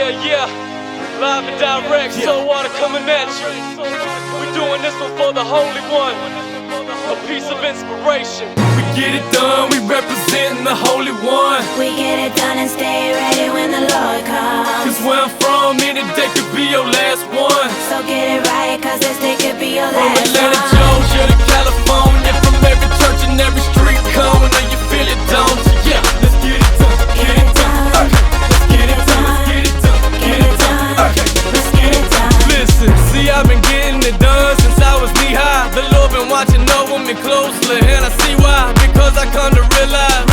Yeah, live and direct, so water coming at you. We doing this one for the Holy One, a piece of inspiration. We get it done, we representing the Holy One. We get it done and stay ready when the Lord comes. Cause where I'm from, any day could be your last one. So get it right, cause this day could be your From last Atlanta, one. Georgia to California, from every church and every street corner, you feel it, don't you? Yeah, let's get it done, get it done. Okay, let's get it done, let's get it done, get it done. Okay, let's get it done. Listen, see I've been getting it done since I was knee high. The Lord been watching over me closely, and I see why. Because I come to realize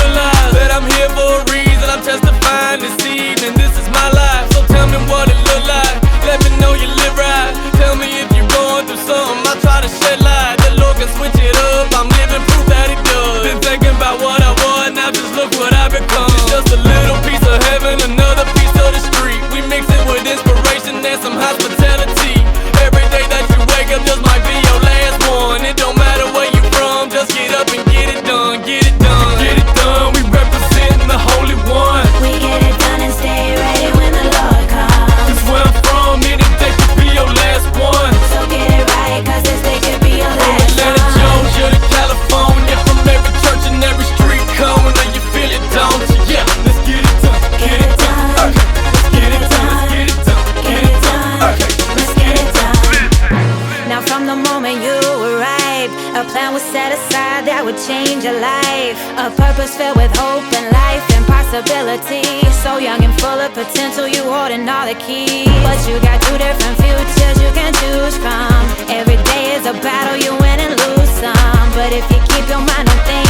that I'm here for a reason. I'm testifying this evening, this is my life. So tell me what it look like, let me know you live right. Tell me if you're going through something, I try to shed light. The Lord can switch it up, I'm living proof that He does. Been thinking about what I was, now just look what I become. It's just a little piece of heaven, another piece of the street. We mix it with inspiration and some hospitality. Every day that you wake up just might be your last one. It don't matter where you from, just get up and get it done, get it done. Get it done, we representing the Holy One. We get it done and stay ready when the Lord comes. Cause where I'm from, any day could be your last one. So get it right, cause this day could be your From last Atlanta, one. Georgia to California, from every church and every street corner, you feel it, don't you? Yeah, let's get it done, get it done. Okay, let's get it done, let's get it done, Get it done, Okay, let's get it done. Now from the moment you arrived, a plan was set aside that would change your life. A purpose filled with hope and life and possibility. So young and full of potential, you holding all the keys. But you got two different futures you can choose from. Every day is a battle, you win and lose some. But if you keep your mind on things